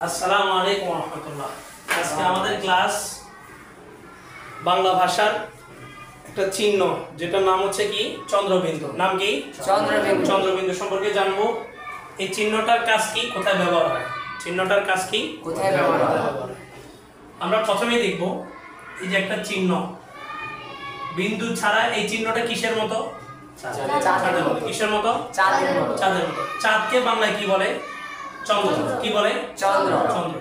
আসসালামু আলাইকুম ওয়া রাহমাতুল্লাহ। আজকে আমাদের ক্লাস বাংলা ভাষার একটা চিহ্ন যেটার নাম হচ্ছে কি চন্দ্রবিন্দু। নাম কি? চন্দ্রবিন্দু। চন্দ্রবিন্দু সম্পর্কে জানবো। এই চিহ্নটার কাজ কি, কোথায় ব্যবহার হয়? চিহ্নটার কাজ কি, কোথায় ব্যবহার হয়? আমরা প্রথমেই দেখব এই যে একটা চিহ্ন, বিন্দু ছাড়া এই চিহ্নটা কিসের মতো? চাঁদের মতো। কিসের মতো? চাঁদের মতো। চাঁদের মতো। চাঁদকে বাংলায় কি বলে? চন্দ্র। কি বলে? চন্দ্র। চন্দ্র।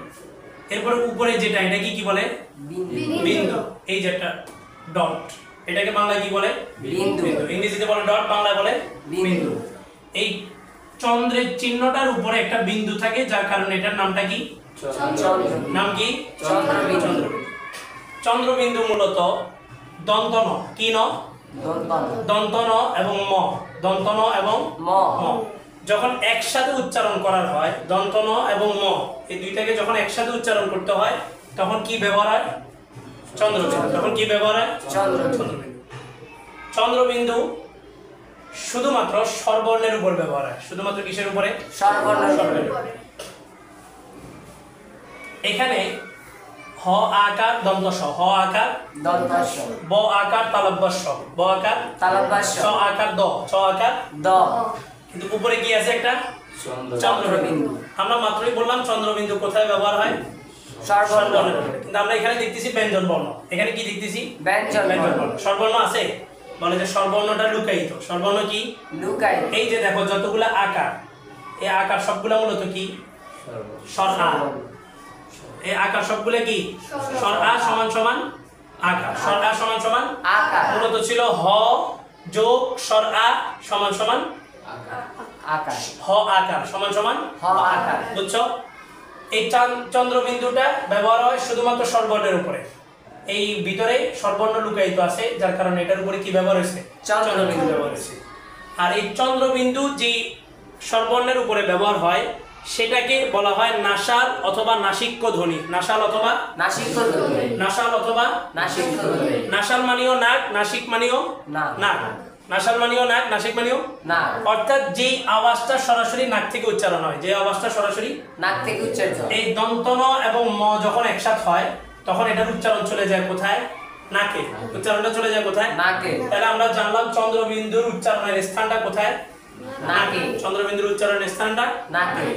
এরপর উপরে যেটা, এটা কি বলে? বিন্দু। এই যে একটা ডট, এটাকে বাংলায় কি বলে? বিন্দু। ইংরেজিতে বলে ডট, বাংলায় বলে বিন্দু। এই চন্দ্রের চিহ্নটার উপরে একটা বিন্দু থাকে, যার কারণে এটার নামটা কি? নাম কি? চন্দ্রবিন্দু। চন্দ্রবিন্দু মূলত দন্ত ন, কি ন? দন্ত ন এবং ম। দন্ত ন এবং ম। যখন একসাথে উচ্চারণ করার হয়, দন্ত ন এবং ম, এই দুইটাকে যখন একসাথে উচ্চারণ করতে হয় তখন কি ব্যবহার হয়? চন্দ্রবিন্দু। তখন কি ব্যবহার হয়? চন্দ্রবিন্দু। চন্দ্রবিন্দু শুধুমাত্র স্বরবর্ণের উপর ব্যবহার হয়। শুধুমাত্র কিসের উপরে? স্বরবর্ণের উপরে। এখানে হ আকার দন্ত স, হ আকার দন্ত স, ব আকার তালব্য স, ব আকার তালব্য স, চ আকার দ, চ আকার দ। কিন্তু উপরে কি আছে? একটা চন্দ্রবিন্দু। আমরা মাত্রই বললাম চন্দ্রবিন্দু কোথায় ব্যবহার হয়? স্বরবর্ণের উপরে। কিন্তু আমরা এখানে দেখতেছি ব্যঞ্জন বর্ণ। এখানে কি দেখতেছি? ব্যঞ্জন বর্ণ। স্বরবর্ণ আছে? বলে যে স্বরবর্ণটা লুকায়িত। স্বরবর্ণ কি? লুকায়িত। এই যে দেখো যতগুলা আকার, এই আকার সবগুলা মূলত কি? স্বর আ। এই আকার সবগুলা কি? স্বর আ সমান সমান আকার। স্বর আ সমান সমান আকার। মূলত ছিল হ যোগ স্বর আ সমান সমান আকার। হ আকার সমান সমান হ আকার। বুঝছো? এই চন্দ্রবিন্দুটা ব্যবহার হয় শুধুমাত্র স্বরবর্ণের উপরে। এই ভিতরে স্বরবর্ণ লুকায়িত আছে, যার কারণে এটার উপরে কি ব্যবহার হয়েছে? চন্দ্রবিন্দু ব্যবহার হয়েছে। আর এই চন্দ্রবিন্দু যে স্বরবর্ণের উপরে ব্যবহার হয় সেটাকে বলা হয় নাসাল অথবা নাসিক্য ধ্বনি। নাসাল অথবা নাসিক্য ধ্বনি। নাসাল অথবা নাসিক্য ধ্বনি। নাসাল মানেও নাক, নাসিক মানেও নাক। নাসাল মানেও নাক, নাসিক মানেও নাক। অর্থাৎ যে আওয়াজটা সরাসরি নাক থেকে উচ্চারণ হয়, যে আওয়াজটা সরাসরি নাক থেকে উচ্চারিত হয়, এই দন্ত ন এবং ম যখন একসাথে হয় তখন এটার উচ্চারণ চলে যায় কোথায়? নাকে। উচ্চারণটা চলে যায় কোথায়? নাকে। তাহলে আমরা জানলাম চন্দ্রবিন্দুর উচ্চারণের স্থানটা কোথায়? নাকে। চন্দ্রবিন্দুর উচ্চারণের স্থানটা নাকে।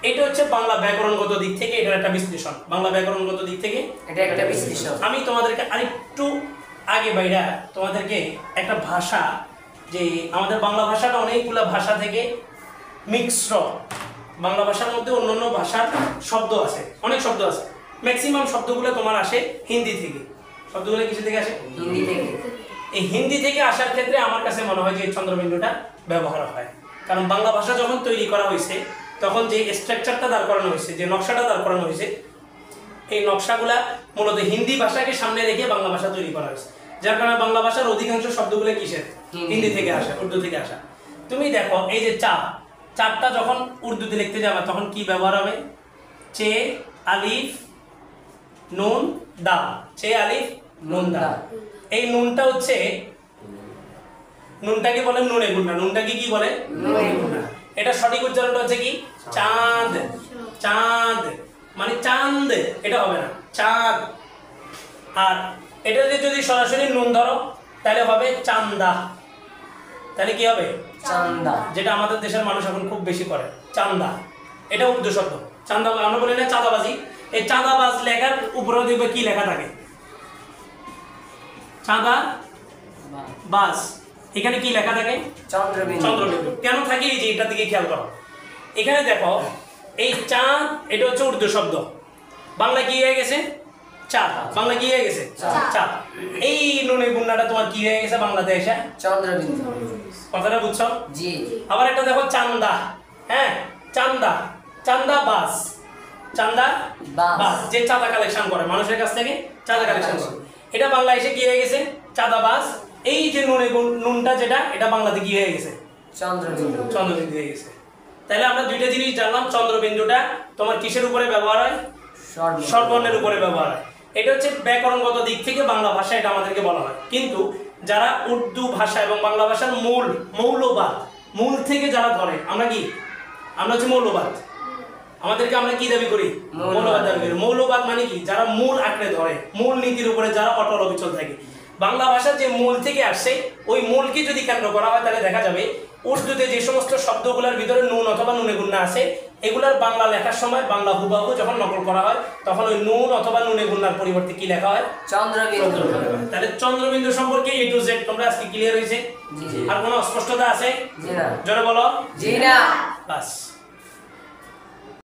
এটা হচ্ছে বাংলা ব্যাকরণগত দিক থেকে এটার একটা বিশ্লেষণ। বাংলা ব্যাকরণগত দিক থেকে এটা একটা বিশ্লেষণ। আমি তোমাদেরকে আরেকটু আগে বাইরা তোমাদেরকে একটা ভাষা, যে আমাদের বাংলা ভাষাটা অনেকগুলো ভাষা থেকে মিক্সড। বাংলা ভাষার মধ্যে অন্যান্য ভাষার শব্দ আছে, অনেক শব্দ আছে। ম্যাক্সিমাম শব্দগুলো তোমার আসে হিন্দি থেকে। শব্দগুলো কিসে থেকে আসে? হিন্দি থেকে। এই হিন্দি থেকে আসার ক্ষেত্রে আমার কাছে মনে হয় যে চন্দ্রবিন্দুটা ব্যবহার হয়। কারণ বাংলা ভাষা যখন তৈরি করা হয়েছে তখন যে স্ট্রাকচারটা দাঁড় করানো হয়েছে, যে নকশাটা দাঁড় করানো হয়েছে, এই নকশাগুলা মূলত হিন্দি ভাষাকে সামনে রেখে বাংলা ভাষা তৈরি করা হয়েছে। যার কারণে বাংলা ভাষার অধিকাংশ শব্দগুলো কিসের? হিন্দি থেকে আসা, উর্দু থেকে আসা। তুমি দেখো এই যে চা, চারটা যখন উর্দুতে লিখতে যাবে তখন কি ব্যবহার হবে? চে আলিফ নুন দা। চে আলিফ নুন দা। এই নুনটা হচ্ছে, নুনটাকে বলে নুনে গুন্না। নুনটাকে কি বলে? নুনে গুন্না। এটা সঠিক উচ্চারণটা হচ্ছে কি? চাঁদ। চাঁদ মানে চাঁদ, এটা হবে না, চাঁদ। আর এটা যদি সরাসরি নুন ধরো তাহলে হবে চান্দা। তাহলে কি হবে? চান্দা। যেটা আমাদের দেশের মানুষ এখন খুব বেশি করে, চান্দা। এটা উর্দু শব্দ। চান্দা আমরা বলি না চাঁদাবাজি। এই চাঁদাবাজ লেখার উপরেও দেখবে কি লেখা থাকে? চাঁদা বাজ। এখানে কি লেখা থাকে? চন্দ্রবিন্দু। চন্দ্রবিন্দু কেন থাকে? এই যে এটার দিকে খেয়াল করো। এখানে দেখো এই চাঁদ, এটা হচ্ছে উর্দু শব্দ। বাংলা কি হয়ে গেছে? চাঁদ। বাংলা কি হয়ে গেছে? চাঁদ। এই নুনে গুন্নাটা তোমার কি হয়ে গেছে বাংলাতে এসে? চন্দ্রবিন্দু। কথাটা বুঝছো? জি। আবার একটা দেখো চান্দা। হ্যাঁ, চান্দা। চান্দা বাস। চান্দা বাস, যে চাঁদা কালেকশন করে মানুষের কাছ থেকে, চাঁদা কালেকশন করে। এটা বাংলা এসে কি হয়ে গেছে? চাঁদাবাজ। এই যে নুনটা যেটা, এটা বাংলাতে কি হয়ে গেছে? চন্দ্রবিন্দু। চন্দ্রবিন্দু হয়ে গেছে। তাহলে আমরা দুইটা জিনিস জানলাম। চন্দ্রবিন্দুটা তোমার কিসের উপরে ব্যবহার হয়? স্বরবর্ণের উপরে ব্যবহার হয়। এটা হচ্ছে ব্যাকরণগত দিক থেকে বাংলা ভাষা, এটা আমাদেরকে বলা হয়। কিন্তু যারা উর্দু ভাষা এবং বাংলা ভাষার মৌলবাদ, মূল থেকে যারা ধরে, আমরা কি? আমরা হচ্ছে মৌলবাদ। আমাদেরকে আমরা কি দাবি করি? মৌলবাদ দাবি করি। মৌলবাদ মানে কি? যারা মূল আঁকড়ে ধরে, মূল নীতির উপরে যারা অটল অবিচল থাকে। বাংলা ভাষা যে মূল থেকে আসছে ওই মূলকে যদি কেন্দ্র করা হয় তাহলে দেখা যাবে উর্দুতে যে সমস্ত শব্দগুলোর ভিতরে নুন অথবা নুনে গুন্না আছে এগুলার বাংলা লেখার সময় বাংলা হুবহু যখন নকল করা হয় তখন ওই নুন অথবা নুনে গুন্নার পরিবর্তে কি লেখা হয়? চন্দ্রবিন্দু। তাহলে চন্দ্রবিন্দু সম্পর্কে A to Z তোমরা আজকে ক্লিয়ার হয়েছে? আর কোনো অস্পষ্টতা আছে? জি না। জোরে বলো। জি না। বাস।